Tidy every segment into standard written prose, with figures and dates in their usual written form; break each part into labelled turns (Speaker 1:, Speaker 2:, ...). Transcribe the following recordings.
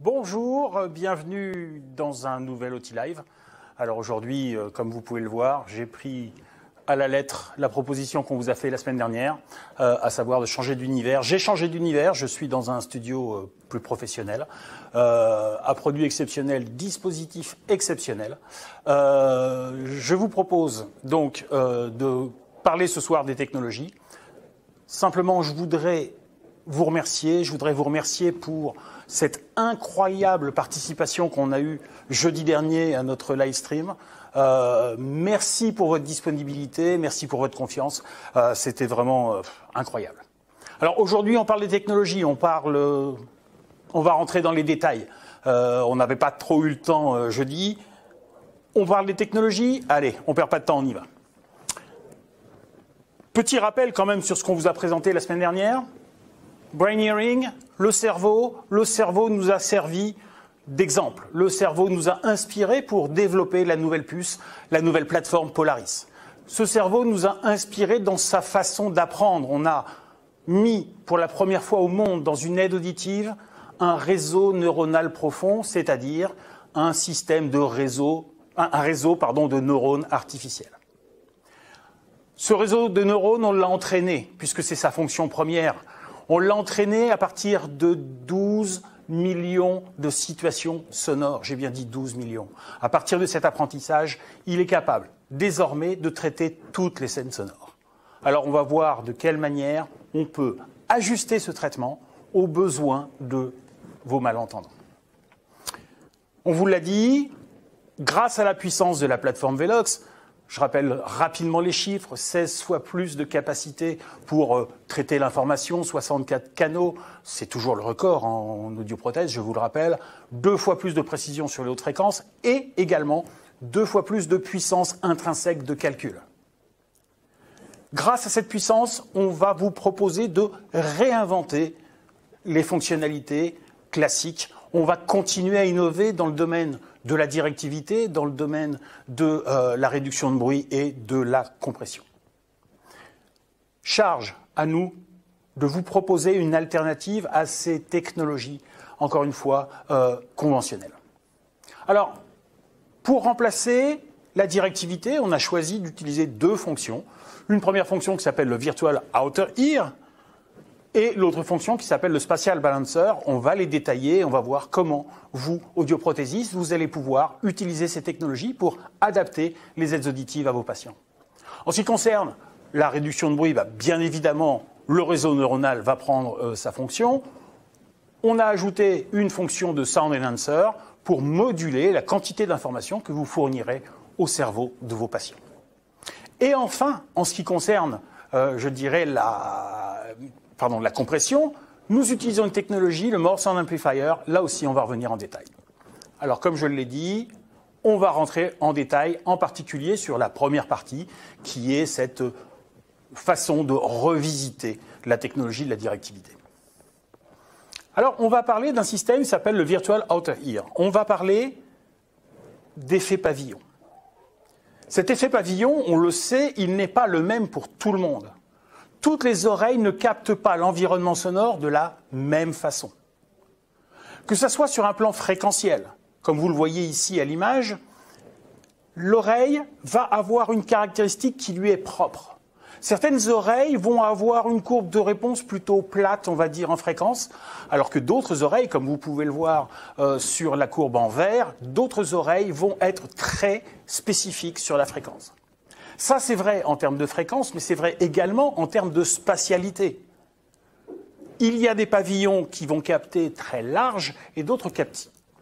Speaker 1: Bonjour, bienvenue dans un nouvel OT Live. Alors aujourd'hui, comme vous pouvez le voir, j'ai pris à la lettre la proposition qu'on vous a fait la semaine dernière, à savoir de changer d'univers. J'ai changé d'univers, je suis dans un studio plus professionnel, à produit exceptionnel, dispositif exceptionnel. Je vous propose donc de parler ce soir des technologies. Simplement, je voudrais vous remercier pour cette incroyable participation qu'on a eue jeudi dernier à notre live stream. Merci pour votre disponibilité, merci pour votre confiance. C'était vraiment incroyable. Alors aujourd'hui, on parle des technologies, on va rentrer dans les détails. On n'avait pas trop eu le temps jeudi. On parle des technologies. Allez, on perd pas de temps, on y va. Petit rappel quand même sur ce qu'on vous a présenté la semaine dernière. Brain Hearing, le cerveau nous a servi d'exemple. Le cerveau nous a inspiré pour développer la nouvelle puce, la nouvelle plateforme Polaris. Ce cerveau nous a inspiré dans sa façon d'apprendre. On a mis pour la première fois au monde dans une aide auditive un réseau neuronal profond, c'est-à-dire un système de réseau, de neurones artificiels. Ce réseau de neurones, on l'a entraîné, puisque c'est sa fonction première. On l'a entraîné à partir de 12 millions de situations sonores. J'ai bien dit 12 millions. À partir de cet apprentissage, il est capable, désormais, de traiter toutes les scènes sonores. Alors, on va voir de quelle manière on peut ajuster ce traitement aux besoins de vos malentendants. On vous l'a dit, grâce à la puissance de la plateforme Velox, je rappelle rapidement les chiffres, 16 fois plus de capacité pour traiter l'information, 64 canaux, c'est toujours le record en audioprothèse, je vous le rappelle, 2 fois plus de précision sur les hautes fréquences et également 2 fois plus de puissance intrinsèque de calcul. Grâce à cette puissance, on va vous proposer de réinventer les fonctionnalités classiques. On va continuer à innover dans le domaine de la directivité, dans le domaine de la réduction de bruit et de la compression. Charge à nous de vous proposer une alternative à ces technologies, encore une fois, conventionnelles. Alors, pour remplacer la directivité, on a choisi d'utiliser 2 fonctions. Une première fonction qui s'appelle le Virtual Outer Ear, et l'autre fonction qui s'appelle le Spatial Balancer. On va les détailler, on va voir comment vous, audioprothésistes, vous allez pouvoir utiliser ces technologies pour adapter les aides auditives à vos patients. En ce qui concerne la réduction de bruit, bien évidemment, le réseau neuronal va prendre sa fonction. On a ajouté une fonction de Sound Enhancer pour moduler la quantité d'informations que vous fournirez au cerveau de vos patients. Et enfin, en ce qui concerne, je dirais, la compression, nous utilisons une technologie, le More Sound Amplifier. Là aussi, on va revenir en détail. Alors, comme je l'ai dit, on va rentrer en détail, en particulier sur la première partie, qui est cette façon de revisiter la technologie de la directivité. Alors, on va parler d'un système qui s'appelle le Virtual Outer Ear. On va parler d'effet pavillon. Cet effet pavillon, on le sait, il n'est pas le même pour tout le monde. Toutes les oreilles ne captent pas l'environnement sonore de la même façon. Que ce soit sur un plan fréquentiel, comme vous le voyez ici à l'image, l'oreille va avoir une caractéristique qui lui est propre. Certaines oreilles vont avoir une courbe de réponse plutôt plate, on va dire, en fréquence, alors que d'autres oreilles, comme vous pouvez le voir sur la courbe en vert, d'autres oreilles vont être très spécifiques sur la fréquence. Ça, c'est vrai en termes de fréquence, mais c'est vrai également en termes de spatialité. Il y a des pavillons qui vont capter très large et d'autres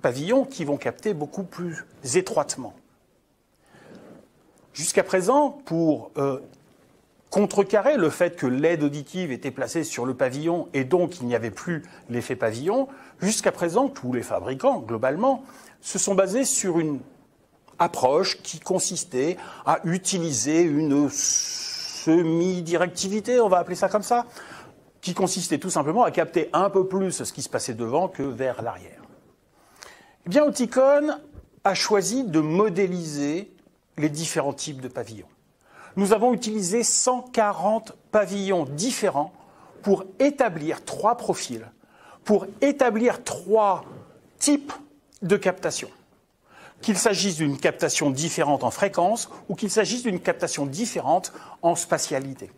Speaker 1: pavillons qui vont capter beaucoup plus étroitement. Jusqu'à présent, pour contrecarrer le fait que l'aide auditive était placée sur le pavillon et donc il n'y avait plus l'effet pavillon, jusqu'à présent, tous les fabricants, globalement, se sont basés sur une approche qui consistait à utiliser une semi-directivité, on va appeler ça comme ça, qui consistait tout simplement à capter un peu plus ce qui se passait devant que vers l'arrière. Eh bien, Oticon a choisi de modéliser les différents types de pavillons. Nous avons utilisé 140 pavillons différents pour établir 3 profils, pour établir 3 types de captation. Qu'il s'agisse d'une captation différente en fréquence ou qu'il s'agisse d'une captation différente en spatialité.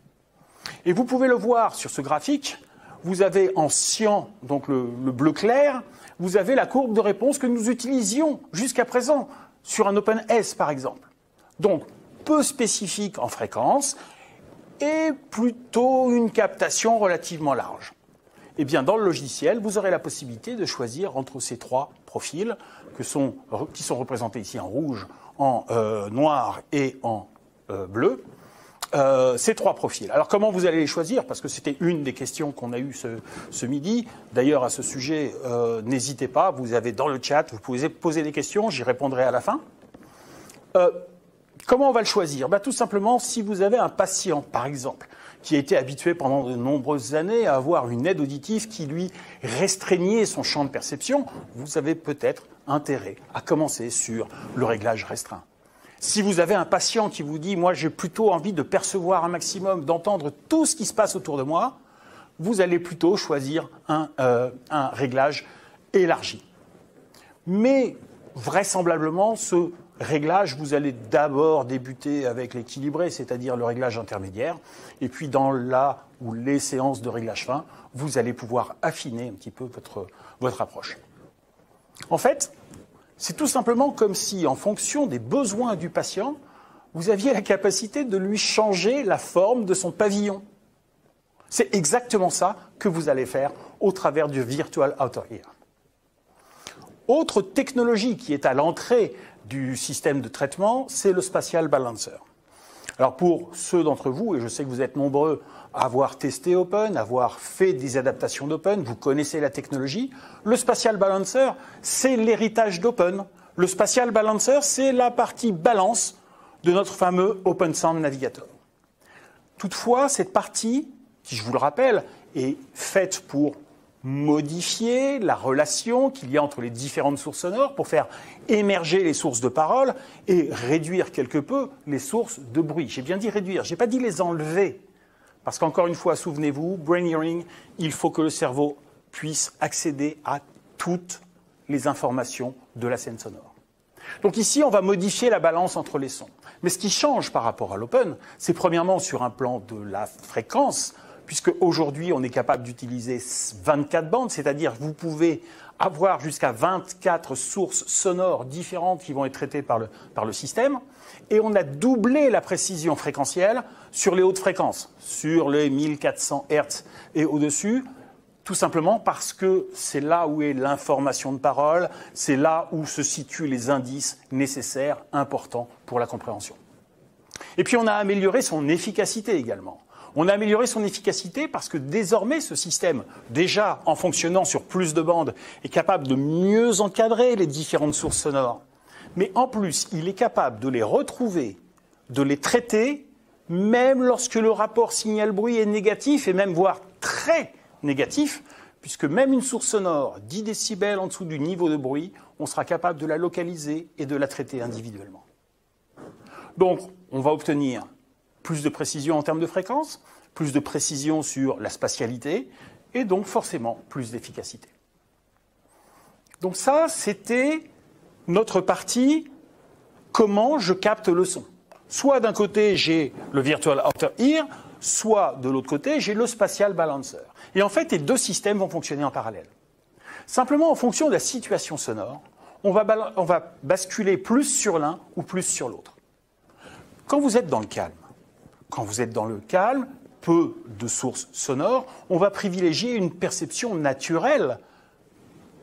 Speaker 1: Et vous pouvez le voir sur ce graphique, vous avez en cyan, donc le bleu clair, vous avez la courbe de réponse que nous utilisions jusqu'à présent sur un OpenS par exemple. Donc peu spécifique en fréquence et plutôt une captation relativement large. Eh bien, dans le logiciel, vous aurez la possibilité de choisir entre ces trois profils qui sont représentés ici en rouge, en noir et en bleu. Ces trois profils. Alors comment vous allez les choisir? Parce que c'était une des questions qu'on a eues ce midi. D'ailleurs, à ce sujet, n'hésitez pas, vous avez dans le chat, vous pouvez poser des questions, j'y répondrai à la fin. Comment on va le choisir? Tout simplement, si vous avez un patient, par exemple, qui a été habitué pendant de nombreuses années à avoir une aide auditive qui lui restreignait son champ de perception, vous avez peut-être intérêt à commencer sur le réglage restreint. Si vous avez un patient qui vous dit « moi j'ai plutôt envie de percevoir un maximum, d'entendre tout ce qui se passe autour de moi », vous allez plutôt choisir un réglage élargi. Mais vraisemblablement, ce réglage, vous allez d'abord débuter avec l'équilibré, c'est-à-dire le réglage intermédiaire, et puis dans là où les séances de réglage fin, vous allez pouvoir affiner un petit peu votre approche. En fait, c'est tout simplement comme si, en fonction des besoins du patient, vous aviez la capacité de lui changer la forme de son pavillon. C'est exactement ça que vous allez faire au travers du Virtual Outer Ear. Autre technologie qui est à l'entrée du système de traitement, c'est le Spatial Balancer. Alors pour ceux d'entre vous, et je sais que vous êtes nombreux à avoir testé Open, à avoir fait des adaptations d'Open, vous connaissez la technologie, le Spatial Balancer, c'est l'héritage d'Open. Le Spatial Balancer, c'est la partie balance de notre fameux Open Sound Navigator. Toutefois, cette partie, qui je vous le rappelle, est faite pour modifier la relation qu'il y a entre les différentes sources sonores pour faire émerger les sources de parole et réduire quelque peu les sources de bruit. J'ai bien dit réduire, je n'ai pas dit les enlever. Parce qu'encore une fois, souvenez-vous, brain hearing, il faut que le cerveau puisse accéder à toutes les informations de la scène sonore. Donc ici, on va modifier la balance entre les sons. Mais ce qui change par rapport à l'open, c'est premièrement sur un plan de la fréquence, puisque aujourd'hui, on est capable d'utiliser 24 bandes, c'est-à-dire vous pouvez avoir jusqu'à 24 sources sonores différentes qui vont être traitées par le système. Et on a doublé la précision fréquentielle sur les hautes fréquences, sur les 1400 Hz et au-dessus, tout simplement parce que c'est là où est l'information de parole, c'est là où se situent les indices nécessaires, importants pour la compréhension. Et puis on a amélioré son efficacité également. On a amélioré son efficacité parce que désormais, ce système, déjà en fonctionnant sur plus de bandes, est capable de mieux encadrer les différentes sources sonores. Mais en plus, il est capable de les retrouver, de les traiter, même lorsque le rapport signal-bruit est négatif, et même voire très négatif, puisque même une source sonore 10 décibels en dessous du niveau de bruit, on sera capable de la localiser et de la traiter individuellement. Donc, on va obtenir plus de précision en termes de fréquence, plus de précision sur la spatialité, et donc forcément plus d'efficacité. Donc ça, c'était notre partie comment je capte le son. Soit d'un côté, j'ai le Virtual Outer Ear, soit de l'autre côté, j'ai le Spatial Balancer. Et en fait, les deux systèmes vont fonctionner en parallèle. Simplement, en fonction de la situation sonore, on va basculer plus sur l'un ou plus sur l'autre. Quand vous êtes dans le calme, peu de sources sonores, on va privilégier une perception naturelle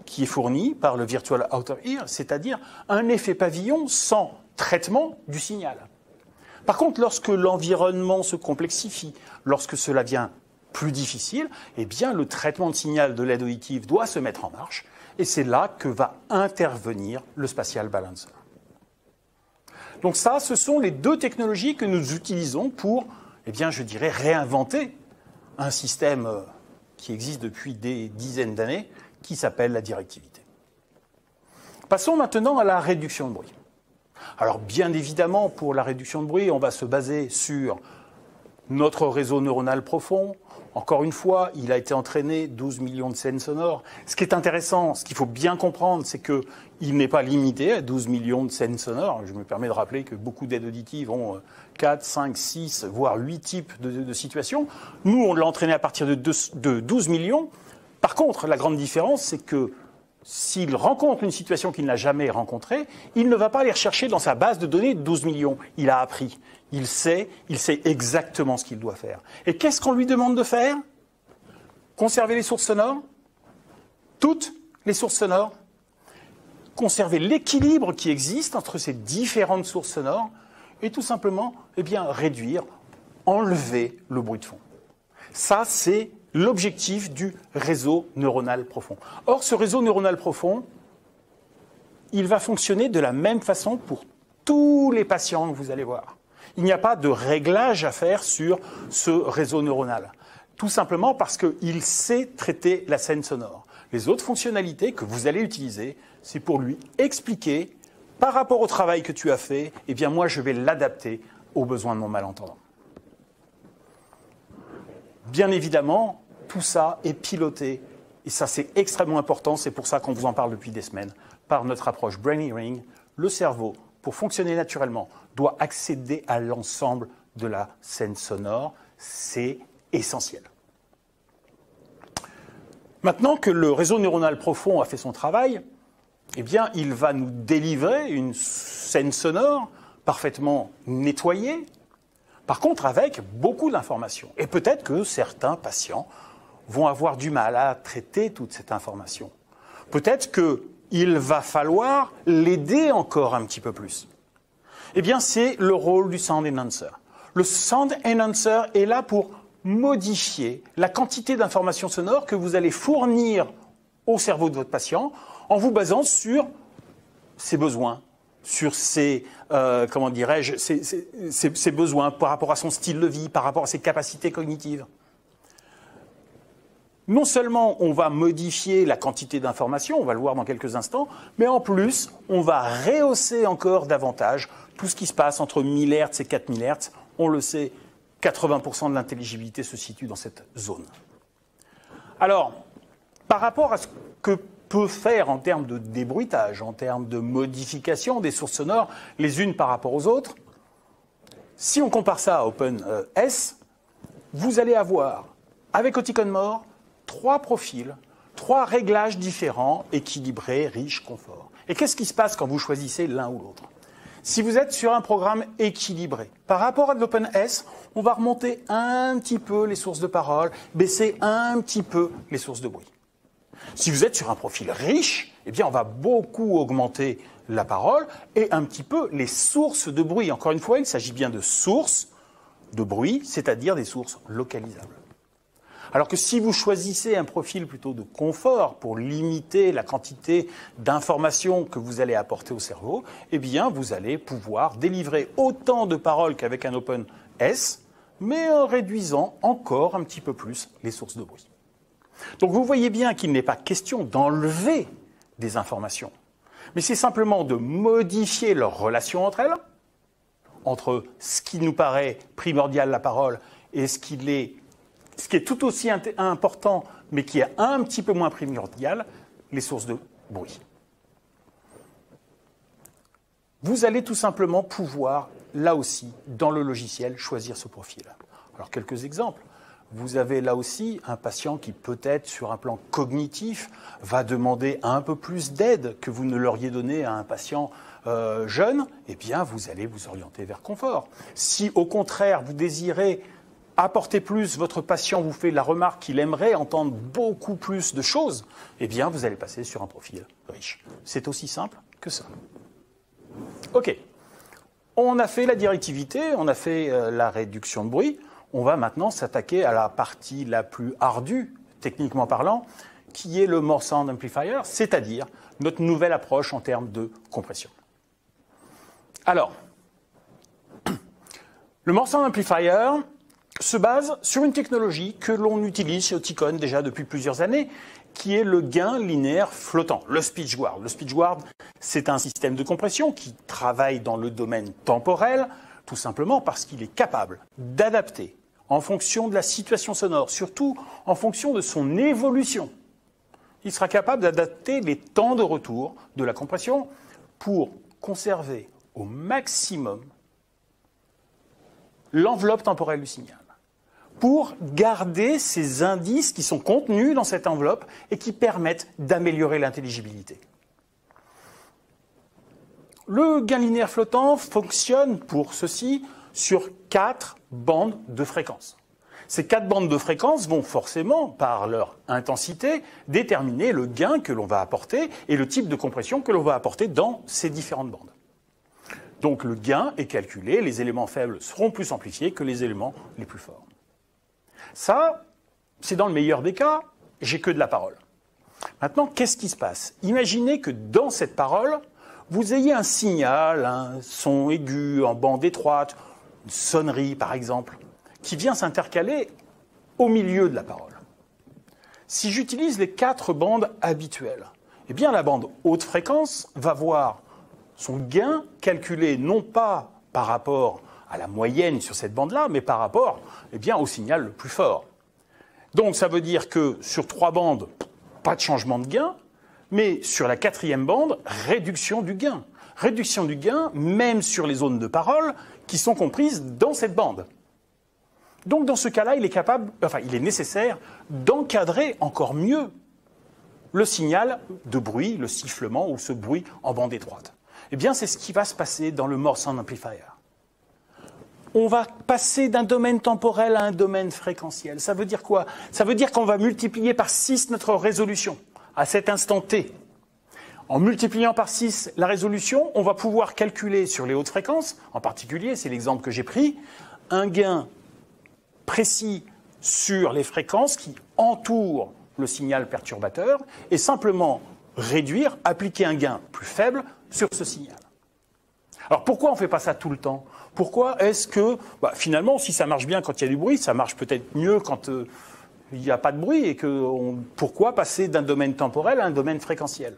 Speaker 1: qui est fournie par le Virtual Outer Ear, c'est-à-dire un effet pavillon sans traitement du signal. Par contre, lorsque l'environnement se complexifie, lorsque cela devient plus difficile, eh bien, le traitement de signal de l'aide auditive doit se mettre en marche, et c'est là que va intervenir le Spatial Balancer. Donc ça, ce sont les deux technologies que nous utilisons pour, eh bien, je dirais, réinventer un système qui existe depuis des dizaines d'années, qui s'appelle la directivité. Passons maintenant à la réduction de bruit. Alors, bien évidemment, pour la réduction de bruit, on va se baser sur notre réseau neuronal profond. Encore une fois, il a été entraîné 12 millions de scènes sonores. Ce qui est intéressant, ce qu'il faut bien comprendre, c'est qu'il n'est pas limité à 12 millions de scènes sonores. Je me permets de rappeler que beaucoup d'aides auditives ont 4, 5, 6, voire 8 types de situations. Nous, on l'a entraîné à partir de 12 millions. Par contre, la grande différence, c'est que s'il rencontre une situation qu'il n'a jamais rencontrée, il ne va pas aller rechercher dans sa base de données de 12 millions. Il a appris. Il sait exactement ce qu'il doit faire. Et qu'est-ce qu'on lui demande de faire? Conserver les sources sonores, toutes les sources sonores, conserver l'équilibre qui existe entre ces différentes sources sonores, et tout simplement, réduire, enlever le bruit de fond. Ça, c'est l'objectif du réseau neuronal profond. Or, ce réseau neuronal profond, il va fonctionner de la même façon pour tous les patients que vous allez voir. Il n'y a pas de réglage à faire sur ce réseau neuronal. Tout simplement parce qu'il sait traiter la scène sonore. Les autres fonctionnalités que vous allez utiliser, c'est pour lui expliquer, par rapport au travail que tu as fait, moi, je vais l'adapter aux besoins de mon malentendant. Bien évidemment, tout ça est piloté, et ça c'est extrêmement important, c'est pour ça qu'on vous en parle depuis des semaines, par notre approche Brain Hearing. Le cerveau, pour fonctionner naturellement, doit accéder à l'ensemble de la scène sonore, c'est essentiel. Maintenant que le réseau neuronal profond a fait son travail, il va nous délivrer une scène sonore parfaitement nettoyée, par contre avec beaucoup d'informations. Et peut-être que certains patients vont avoir du mal à traiter toute cette information. Peut-être qu'il va falloir l'aider encore un petit peu plus. C'est le rôle du Sound Enhancer. Le Sound Enhancer est là pour modifier la quantité d'informations sonores que vous allez fournir au cerveau de votre patient en vous basant sur ses besoins, sur ses besoins par rapport à son style de vie, par rapport à ses capacités cognitives. Non seulement on va modifier la quantité d'informations, on va le voir dans quelques instants, mais en plus, on va rehausser encore davantage tout ce qui se passe entre 1000 Hz et 4000 Hz. On le sait, 80% de l'intelligibilité se situe dans cette zone. Alors, par rapport à ce que peut faire en termes de débruitage, en termes de modification des sources sonores, les unes par rapport aux autres, si on compare ça à OpenS, vous allez avoir, avec Oticon More, 3 profils, 3 réglages différents, équilibrés, riches, confort. Et qu'est-ce qui se passe quand vous choisissez l'un ou l'autre? Si vous êtes sur un programme équilibré, par rapport à de l'OpenS, on va remonter un petit peu les sources de parole, baisser un petit peu les sources de bruit. Si vous êtes sur un profil riche, on va beaucoup augmenter la parole et un petit peu les sources de bruit. Encore une fois, il s'agit bien de sources de bruit, c'est-à-dire des sources localisables. Alors que si vous choisissez un profil plutôt de confort pour limiter la quantité d'informations que vous allez apporter au cerveau, vous allez pouvoir délivrer autant de paroles qu'avec un OpenS, mais en réduisant encore un petit peu plus les sources de bruit. Donc vous voyez bien qu'il n'est pas question d'enlever des informations, mais c'est simplement de modifier leur relation entre elles, entre ce qui nous paraît primordial, la parole, et ce qui est tout aussi important, mais qui est un petit peu moins primordial, les sources de bruit. Vous allez tout simplement pouvoir, là aussi, dans le logiciel, choisir ce profil. Alors, quelques exemples. Vous avez là aussi un patient qui, peut-être, sur un plan cognitif, va demander un peu plus d'aide que vous ne l'auriez donné à un patient jeune. Vous allez vous orienter vers confort. Si, au contraire, vous désirez apporter plus, votre patient vous fait la remarque qu'il aimerait entendre beaucoup plus de choses, vous allez passer sur un profil riche. C'est aussi simple que ça. OK. On a fait la directivité, on a fait la réduction de bruit. On va maintenant s'attaquer à la partie la plus ardue, techniquement parlant, qui est le More Sound Amplifier, c'est-à-dire notre nouvelle approche en termes de compression. Alors, le More Sound Amplifier se base sur une technologie que l'on utilise chez Oticon déjà depuis plusieurs années, qui est le gain linéaire flottant, le Speech Guard. Le Speech Guard, c'est un système de compression qui travaille dans le domaine temporel, tout simplement parce qu'il est capable d'adapter en fonction de la situation sonore, surtout en fonction de son évolution. Il sera capable d'adapter les temps de retour de la compression pour conserver au maximum l'enveloppe temporelle du signal, pour garder ces indices qui sont contenus dans cette enveloppe et qui permettent d'améliorer l'intelligibilité. Le gain linéaire flottant fonctionne pour ceci sur 4 bandes de fréquences. Ces 4 bandes de fréquences vont forcément, par leur intensité, déterminer le gain que l'on va apporter et le type de compression que l'on va apporter dans ces différentes bandes. Donc le gain est calculé, les éléments faibles seront plus amplifiés que les éléments les plus forts. Ça, c'est dans le meilleur des cas, j'ai que de la parole. Maintenant, qu'est-ce qui se passe? Imaginez que dans cette parole, vous ayez un signal, un son aigu en bande étroite, une sonnerie par exemple, qui vient s'intercaler au milieu de la parole. Si j'utilise les 4 bandes habituelles, eh bien la bande haute fréquence va voir son gain calculé non pas par rapport à la moyenne sur cette bande-là, mais par rapport au signal le plus fort. Donc ça veut dire que sur 3 bandes, pas de changement de gain, mais sur la 4e bande, réduction du gain. Réduction du gain, même sur les zones de parole qui sont comprises dans cette bande. Donc dans ce cas-là, il est nécessaire d'encadrer encore mieux le signal de bruit, le sifflement ou ce bruit en bande étroite. Eh bien, c'est ce qui va se passer dans le Morse Sound Amplifier. On va passer d'un domaine temporel à un domaine fréquentiel. Ça veut dire quoi? Ça veut dire qu'on va multiplier par 6 notre résolution à cet instant T. En multipliant par 6 la résolution, on va pouvoir calculer sur les hautes fréquences, en particulier, c'est l'exemple que j'ai pris, un gain précis sur les fréquences qui entourent le signal perturbateur et simplement réduire, appliquer un gain plus faible sur ce signal. Alors pourquoi on ne fait pas ça tout le temps? Pourquoi est-ce que, finalement, si ça marche bien quand il y a du bruit, ça marche peut-être mieux quand il n'y a pas de bruit et pourquoi passer d'un domaine temporel à un domaine fréquentiel?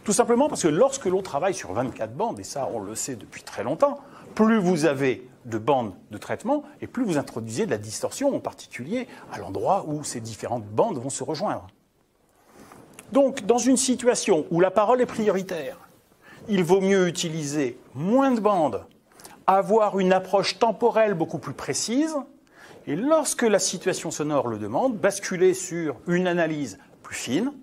Speaker 1: Tout simplement parce que lorsque l'on travaille sur 24 bandes, et ça on le sait depuis très longtemps, plus vous avez de bandes de traitement et plus vous introduisez de la distorsion, en particulier à l'endroit où ces différentes bandes vont se rejoindre. Donc, dans une situation où la parole est prioritaire, il vaut mieux utiliser moins de bandes, avoir une approche temporelle beaucoup plus précise, et lorsque la situation sonore le demande, basculer sur une analyse plus fine,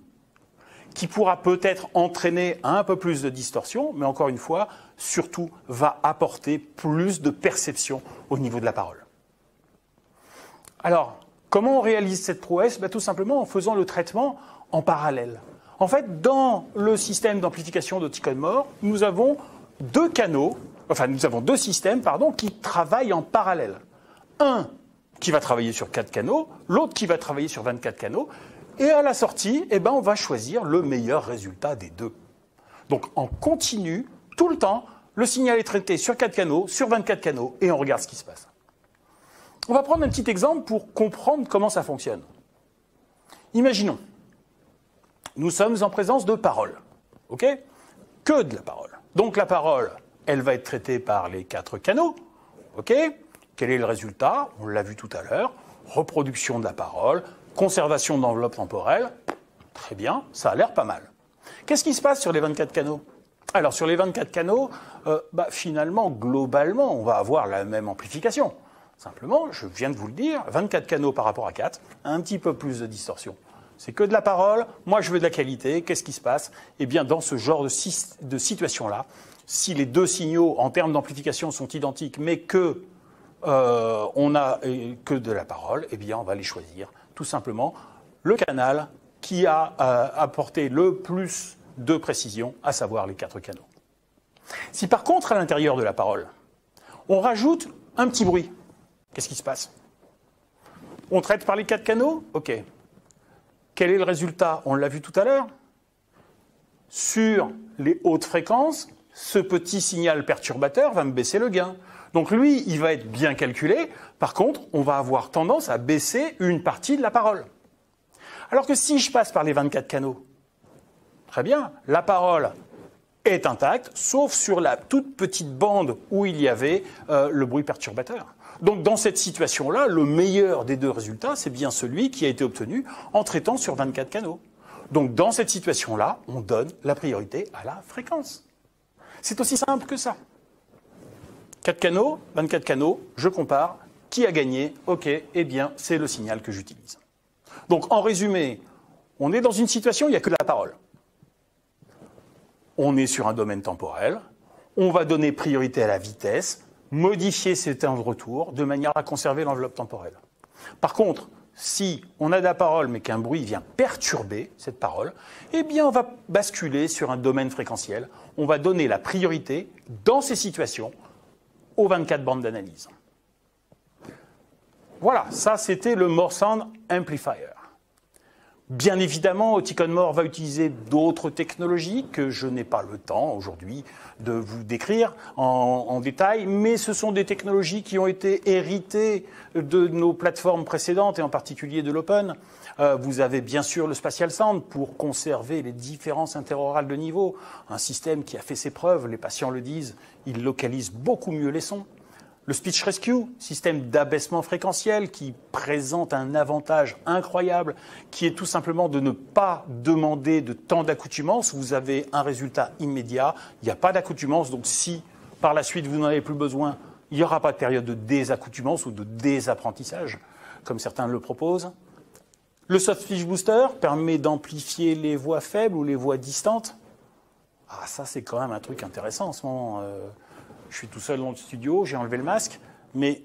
Speaker 1: qui pourra peut-être entraîner un peu plus de distorsion, mais encore une fois, surtout va apporter plus de perception au niveau de la parole. Alors, comment on réalise cette prouesse? Tout simplement en faisant le traitement en parallèle. En fait, dans le système d'amplification de Ticon More, nous avons deux systèmes qui travaillent en parallèle. Un qui va travailler sur 4 canaux, l'autre qui va travailler sur 24 canaux, et à la sortie, on va choisir le meilleur résultat des deux. Donc en continu, tout le temps, le signal est traité sur 4 canaux, sur 24 canaux, et on regarde ce qui se passe. On va prendre un petit exemple pour comprendre comment ça fonctionne. Imaginons, nous sommes en présence de paroles, ok? Que de la parole. Donc la parole, elle va être traitée par les 4 canaux, ok? Quel est le résultat? On l'a vu tout à l'heure, reproduction de la parole, conservation d'enveloppe temporelle, très bien, ça a l'air pas mal. Qu'est-ce qui se passe sur les 24 canaux? Alors sur les 24 canaux, finalement, globalement, on va avoir la même amplification. Simplement, je viens de vous le dire, 24 canaux par rapport à 4, un petit peu plus de distorsion. C'est que de la parole, moi je veux de la qualité, qu'est-ce qui se passe? Eh bien dans ce genre de situation-là, si les deux signaux en termes d'amplification sont identiques, mais que on a que de la parole, eh bien on va les choisir. Tout simplement, le canal qui a apporté le plus de précision, à savoir les 4 canaux. Si par contre, à l'intérieur de la parole, on rajoute un petit bruit, qu'est-ce qui se passe? On traite par les 4 canaux? OK. Quel est le résultat? On l'a vu tout à l'heure. Sur les hautes fréquences, ce petit signal perturbateur va me baisser le gain. Donc lui, il va être bien calculé. Par contre, on va avoir tendance à baisser une partie de la parole. Alors que si je passe par les 24 canaux, très bien, la parole est intacte, sauf sur la toute petite bande où il y avait le bruit perturbateur. Donc dans cette situation-là, le meilleur des deux résultats, c'est bien celui qui a été obtenu en traitant sur 24 canaux. Donc dans cette situation-là, on donne la priorité à la fréquence. C'est aussi simple que ça. 4 canaux, 24 canaux, je compare. Qui a gagné? OK, eh bien, c'est le signal que j'utilise. Donc en résumé, on est dans une situation où il n'y a que la parole. On est sur un domaine temporel. On va donner priorité à la vitesse, modifier ces temps de retour de manière à conserver l'enveloppe temporelle. Par contre, si on a de la parole mais qu'un bruit vient perturber cette parole, eh bien on va basculer sur un domaine fréquentiel. On va donner la priorité dans ces situations aux 24 bandes d'analyse. Voilà, ça c'était le More Sound Amplifier. Bien évidemment, Oticon More va utiliser d'autres technologies que je n'ai pas le temps aujourd'hui de vous décrire en détail, mais ce sont des technologies qui ont été héritées de nos plateformes précédentes et en particulier de l'Open. Vous avez bien sûr le Spatial Sound pour conserver les différences interorales de niveau, un système qui a fait ses preuves, les patients le disent, il localise beaucoup mieux les sons. Le Speech Rescue, système d'abaissement fréquentiel qui présente un avantage incroyable, qui est tout simplement de ne pas demander de temps d'accoutumance. Vous avez un résultat immédiat, il n'y a pas d'accoutumance, donc si par la suite vous n'en avez plus besoin, il n'y aura pas de période de désaccoutumance ou de désapprentissage, comme certains le proposent. Le Soft Speech Booster permet d'amplifier les voix faibles ou les voix distantes. Ah, ça c'est quand même un truc intéressant en ce moment. Je suis tout seul dans le studio, j'ai enlevé le masque, mais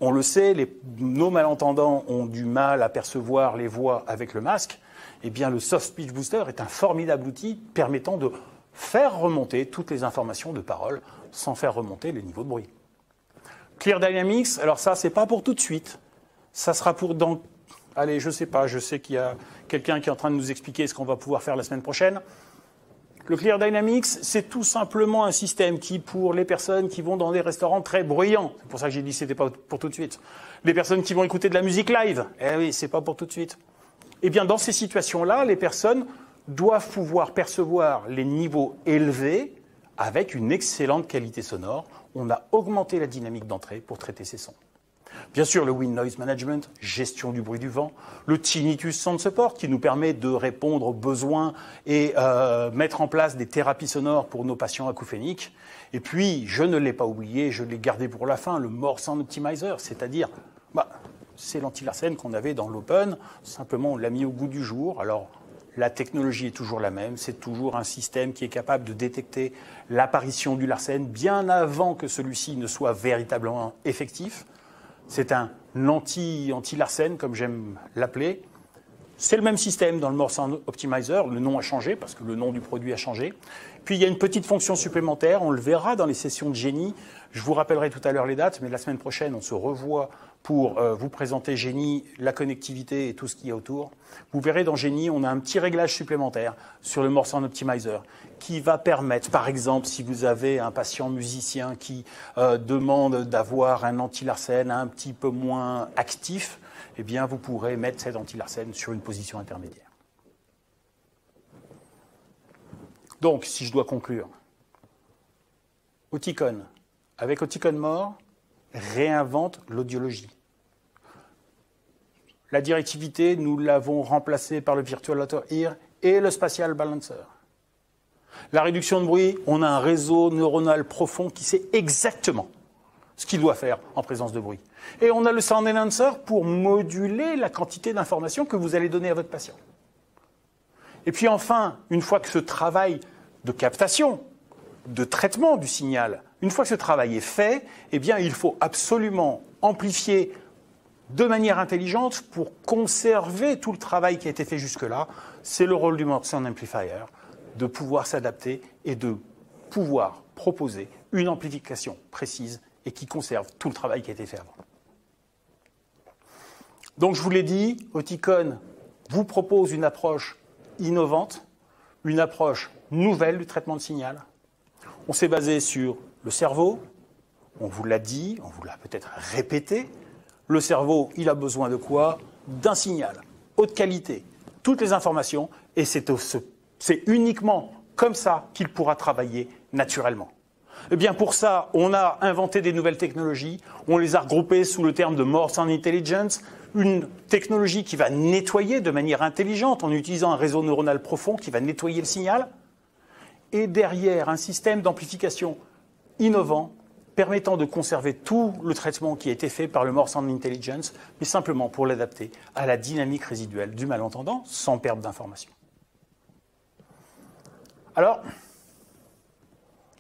Speaker 1: on le sait, nos malentendants ont du mal à percevoir les voix avec le masque. Eh bien, le Soft Speech Booster est un formidable outil permettant de faire remonter toutes les informations de parole sans faire remonter les niveaux de bruit. Clear Dynamics, alors ça, c'est pas pour tout de suite. Ça sera pour dans... Allez, je sais pas, je sais qu'il y a quelqu'un qui est en train de nous expliquer ce qu'on va pouvoir faire la semaine prochaine. Le Clear Dynamics, c'est tout simplement un système qui, pour les personnes qui vont dans des restaurants très bruyants, c'est pour ça que j'ai dit que c'était pas pour tout de suite, les personnes qui vont écouter de la musique live, eh oui, c'est pas pour tout de suite. Eh bien, dans ces situations-là, les personnes doivent pouvoir percevoir les niveaux élevés avec une excellente qualité sonore. On a augmenté la dynamique d'entrée pour traiter ces sons. Bien sûr, le Wind Noise Management, gestion du bruit du vent, le Tinnitus Sound Support qui nous permet de répondre aux besoins et mettre en place des thérapies sonores pour nos patients acouphéniques. Et puis, je ne l'ai pas oublié, je l'ai gardé pour la fin, le More Sound Optimizer, c'est-à-dire, c'est l'anti-Larsen qu'on avait dans l'Open, simplement on l'a mis au goût du jour. Alors, la technologie est toujours la même, c'est toujours un système qui est capable de détecter l'apparition du Larsen bien avant que celui-ci ne soit véritablement effectif. C'est un anti-Larsen, comme j'aime l'appeler. C'est le même système dans le More Sound Optimizer. Le nom a changé parce que le nom du produit a changé. Puis il y a une petite fonction supplémentaire. On le verra dans les sessions de Génie. Je vous rappellerai tout à l'heure les dates, mais la semaine prochaine, on se revoit pour vous présenter Génie, la connectivité et tout ce qu'il y a autour. Vous verrez dans Génie, on a un petit réglage supplémentaire sur le More Sound Optimizer qui va permettre, par exemple, si vous avez un patient musicien qui demande d'avoir un anti-Larsen un petit peu moins actif, eh bien, vous pourrez mettre cet anti-Larsen sur une position intermédiaire. Donc, si je dois conclure, Oticon, avec Oticon More, réinvente l'audiologie. La directivité, nous l'avons remplacée par le Virtual Outer Ear et le Spatial Balancer. La réduction de bruit, on a un réseau neuronal profond qui sait exactement ce qu'il doit faire en présence de bruit. Et on a le Sound Enhancer pour moduler la quantité d'informations que vous allez donner à votre patient. Et puis enfin, une fois que ce travail de captation, de traitement du signal, une fois que ce travail est fait, eh bien, il faut absolument amplifier de manière intelligente pour conserver tout le travail qui a été fait jusque-là. C'est le rôle du More Sound Amplifier, de pouvoir s'adapter et de pouvoir proposer une amplification précise et qui conserve tout le travail qui a été fait avant. Donc, je vous l'ai dit, Oticon vous propose une approche innovante, une approche nouvelle du traitement de signal. On s'est basé sur le cerveau, on vous l'a dit, on vous l'a peut-être répété. Le cerveau, il a besoin de quoi? D'un signal, haute qualité, toutes les informations, et c'est uniquement comme ça qu'il pourra travailler naturellement. Eh bien pour ça, on a inventé des nouvelles technologies, on les a regroupées sous le terme de Morse and Intelligence, une technologie qui va nettoyer de manière intelligente en utilisant un réseau neuronal profond qui va nettoyer le signal, et derrière un système d'amplification innovant permettant de conserver tout le traitement qui a été fait par le Morse and Intelligence, mais simplement pour l'adapter à la dynamique résiduelle du malentendant sans perte d'information. Alors,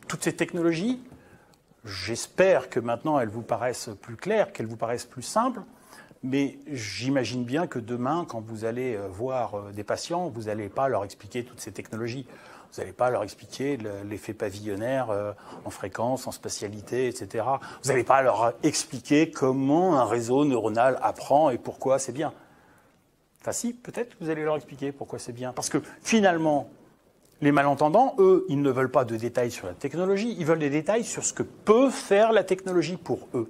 Speaker 1: toutes ces technologies, j'espère que maintenant elles vous paraissent plus claires, qu'elles vous paraissent plus simples, mais j'imagine bien que demain, quand vous allez voir des patients, vous n'allez pas leur expliquer toutes ces technologies. Vous n'allez pas leur expliquer l'effet pavillonnaire en fréquence, en spatialité, etc. Vous n'allez pas leur expliquer comment un réseau neuronal apprend et pourquoi c'est bien. Enfin si, peut-être que vous allez leur expliquer pourquoi c'est bien. Parce que finalement, les malentendants, eux, ils ne veulent pas de détails sur la technologie, ils veulent des détails sur ce que peut faire la technologie pour eux.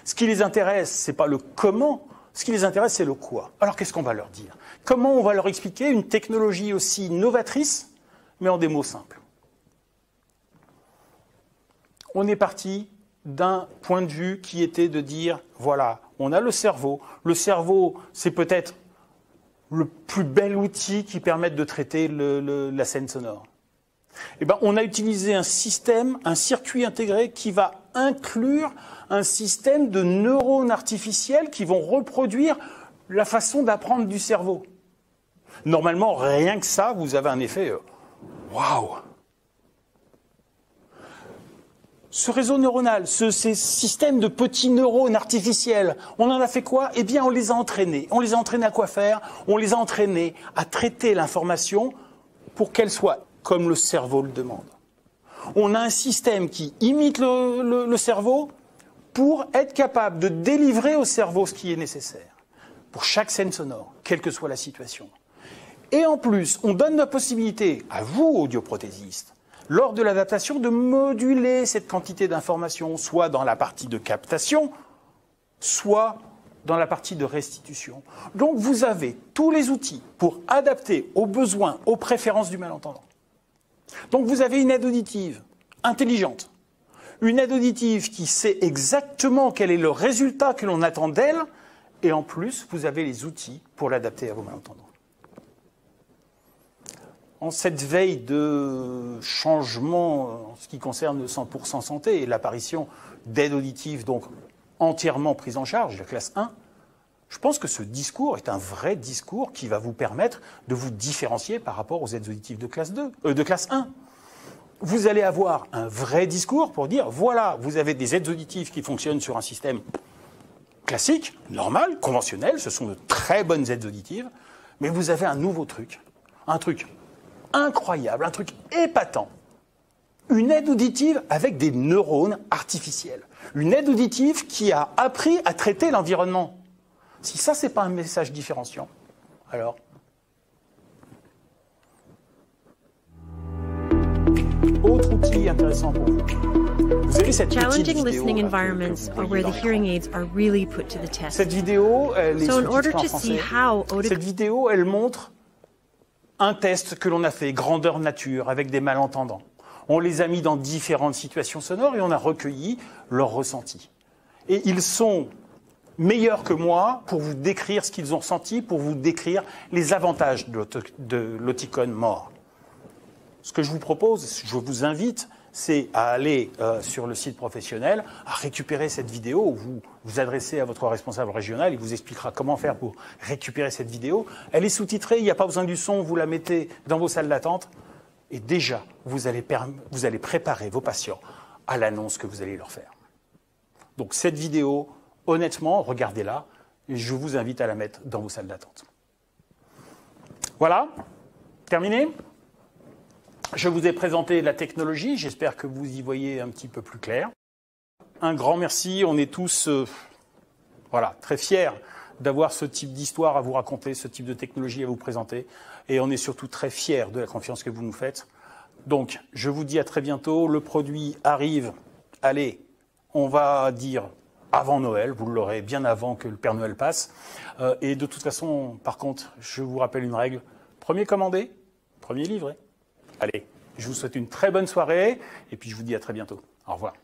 Speaker 1: Ce qui les intéresse, ce n'est pas le comment, ce qui les intéresse, c'est le quoi. Alors qu'est-ce qu'on va leur dire? Comment on va leur expliquer une technologie aussi novatrice, mais en des mots simples? On est parti d'un point de vue qui était de dire, voilà, on a le cerveau. Le cerveau, c'est peut-être le plus bel outil qui permette de traiter la scène sonore. Eh ben, on a utilisé un système, un circuit intégré qui va inclure un système de neurones artificiels qui vont reproduire la façon d'apprendre du cerveau. Normalement, rien que ça, vous avez un effet waouh! Ce réseau neuronal, ces systèmes de petits neurones artificiels, on en a fait quoi? Eh bien, on les a entraînés. On les a entraînés à quoi faire? On les a entraînés à traiter l'information pour qu'elle soit comme le cerveau le demande. On a un système qui imite le cerveau pour être capable de délivrer au cerveau ce qui est nécessaire pour chaque scène sonore, quelle que soit la situation. Et en plus, on donne la possibilité à vous, audioprothésistes, lors de l'adaptation, de moduler cette quantité d'informations, soit dans la partie de captation, soit dans la partie de restitution. Donc vous avez tous les outils pour adapter aux besoins, aux préférences du malentendant. Donc vous avez une aide auditive intelligente, une aide auditive qui sait exactement quel est le résultat que l'on attend d'elle, et en plus, vous avez les outils pour l'adapter à vos malentendants. En cette veille de changement en ce qui concerne le 100% santé et l'apparition d'aides auditives donc entièrement prises en charge, la classe 1, je pense que ce discours est un vrai discours qui va vous permettre de vous différencier par rapport aux aides auditives de classe 1. Vous allez avoir un vrai discours pour dire, voilà, vous avez des aides auditives qui fonctionnent sur un système classique, normal, conventionnel, ce sont de très bonnes aides auditives, mais vous avez un nouveau truc, un truc incroyable, un truc épatant. Une aide auditive avec des neurones artificiels. Une aide auditive qui a appris à traiter l'environnement. Si ça, c'est pas un message différenciant, alors... Autre outil intéressant pour vous. Vous avez cette petite vidéo
Speaker 2: listening environments are where the hearing aids are really put to the test.
Speaker 1: Cette vidéo, elle est
Speaker 2: So in order
Speaker 1: sous-titrée en
Speaker 2: to see
Speaker 1: français.
Speaker 2: how
Speaker 1: Cette vidéo, elle montre un test que l'on a fait, grandeur nature, avec des malentendants. On les a mis dans différentes situations sonores et on a recueilli leurs ressentis. Et ils sont meilleurs que moi pour vous décrire ce qu'ils ont ressenti, pour vous décrire les avantages de l'Oticon More. Ce que je vous propose, je vous invite, c'est à aller sur le site professionnel, à récupérer cette vidéo, où vous vous adressez à votre responsable régional, il vous expliquera comment faire pour récupérer cette vidéo. Elle est sous-titrée, il n'y a pas besoin du son, vous la mettez dans vos salles d'attente, et déjà, vous allez préparer vos patients à l'annonce que vous allez leur faire. Donc cette vidéo, honnêtement, regardez-la, et je vous invite à la mettre dans vos salles d'attente. Voilà, terminé. Je vous ai présenté la technologie, j'espère que vous y voyez un petit peu plus clair. Un grand merci, on est tous très fiers d'avoir ce type d'histoire à vous raconter, ce type de technologie à vous présenter, et on est surtout très fiers de la confiance que vous nous faites. Donc, je vous dis à très bientôt, le produit arrive, allez, on va dire avant Noël, vous l'aurez bien avant que le Père Noël passe, et de toute façon, par contre, je vous rappelle une règle, premier commandé, premier livré. Allez, Je vous souhaite une très bonne soirée et puis je vous dis à très bientôt. Au revoir.